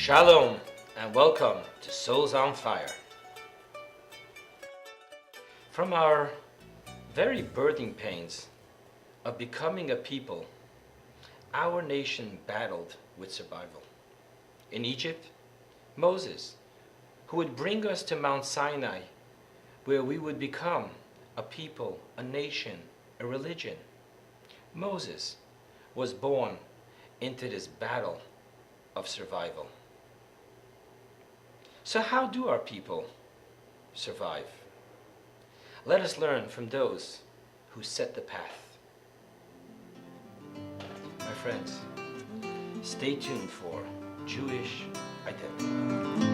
Shalom and welcome to Souls on Fire. From our very birthing pains of becoming a people, our nation battled with survival. In Egypt, Moses, who would bring us to Mount Sinai, where we would become a people, a nation, a religion. Moses was born into this battle of survival. So how do our people survive? Let us learn from those who set the path. My friends, stay tuned for Jewish Identity.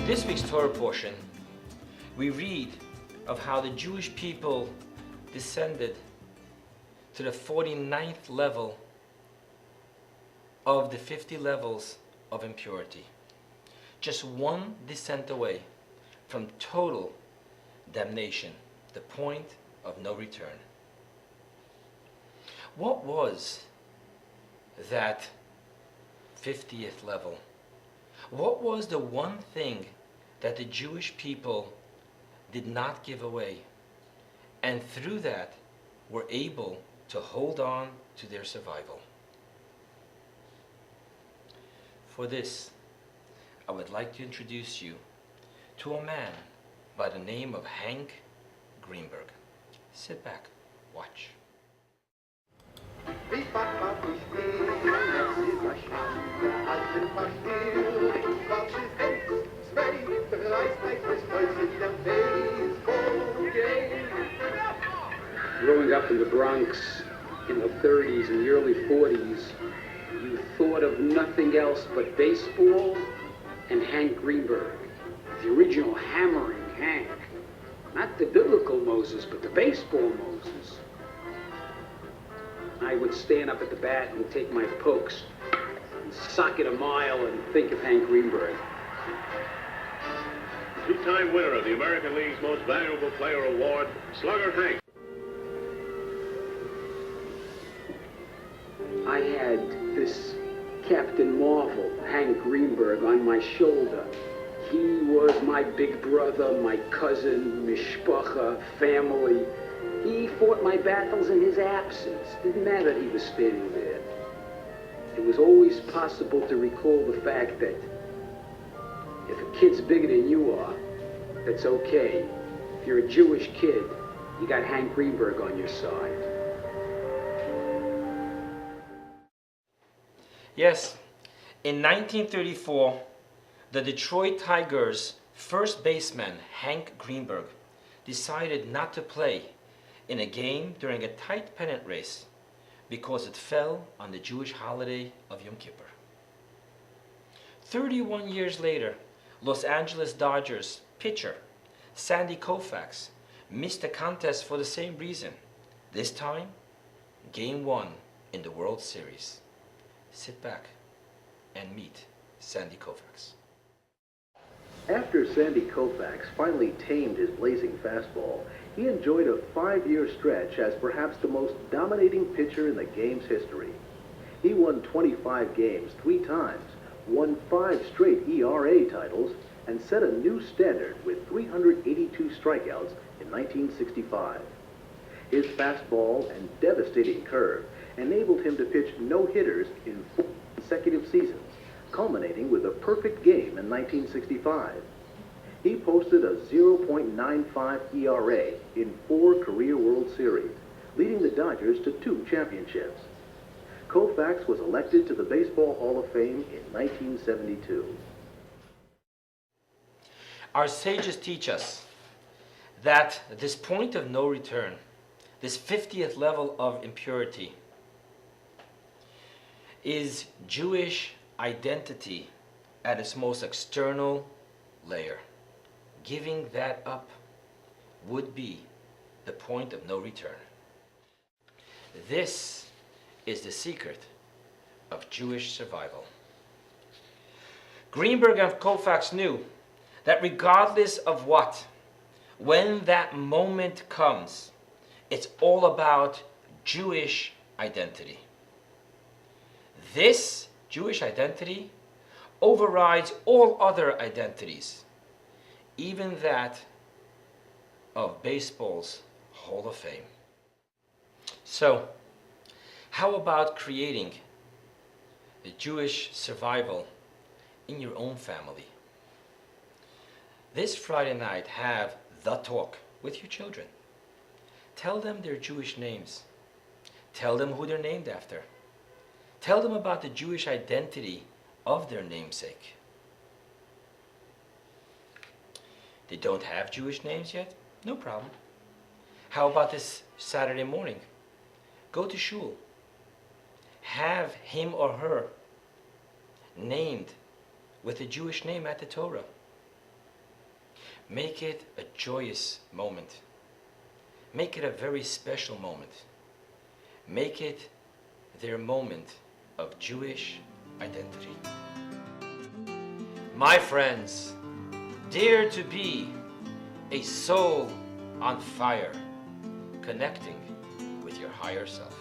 This week's Torah portion, we read of how the Jewish people descended to the 49th level of the 50 levels of impurity. Just one descent away from total damnation, the point of no return. What was that 50th level? What was the one thing that the Jewish people did not give away, and through that were able to hold on to their survival? For this, I would like to introduce you to a man by the name of Hank Greenberg. Sit back, watch. Growing up in the Bronx in the 30s and the early 40s, you thought of nothing else but baseball and Hank Greenberg, the original hammering Hank. Not the biblical Moses, but the baseball Moses. I would stand up at the bat and take my pokes and sock it a mile and think of Hank Greenberg. Two-time winner of the American League's Most Valuable Player Award, Slugger Hank. I had this Captain Marvel, Hank Greenberg, on my shoulder. He was my big brother, my cousin, mishpacha, family. He fought my battles in his absence. Didn't matter he was standing there. It was always possible to recall the fact that if a kid's bigger than you are, that's okay. If you're a Jewish kid, you got Hank Greenberg on your side. Yes, in 1934, the Detroit Tigers' first baseman, Hank Greenberg, decided not to play in a game during a tight pennant race because it fell on the Jewish holiday of Yom Kippur. 31 years later, Los Angeles Dodgers pitcher Sandy Koufax missed the contest for the same reason. This time, Game 1 in the World Series. Sit back and meet Sandy Koufax. After Sandy Koufax finally tamed his blazing fastball, he enjoyed a 5-year stretch as perhaps the most dominating pitcher in the game's history. He won 25 games 3 times, won 5 straight ERA titles, and set a new standard with 382 strikeouts in 1965. His fastball and devastating curve enabled him to pitch no-hitters in 4 consecutive seasons, culminating with a perfect game in 1965. He posted a 0.95 ERA in 4 career World Series, leading the Dodgers to 2 championships. Koufax was elected to the Baseball Hall of Fame in 1972. Our sages teach us that this point of no return, this 50th level of impurity, is Jewish identity at its most external layer. Giving that up would be the point of no return. This is the secret of Jewish survival. Greenberg and Koufax knew that regardless of what, when that moment comes, it's all about Jewish identity. This Jewish identity overrides all other identities, even that of baseball's Hall of Fame. So, how about creating the Jewish survival in your own family? This Friday night, have the talk with your children. Tell them their Jewish names. Tell them who they're named after. Tell them about the Jewish identity of their namesake. They don't have Jewish names yet? No problem. How about this Saturday morning? Go to shul. Have him or her named with a Jewish name at the Torah. Make it a joyous moment. Make it a very special moment. Make it their moment of Jewish identity. My friends, dare to be a soul on fire, connecting with your higher self.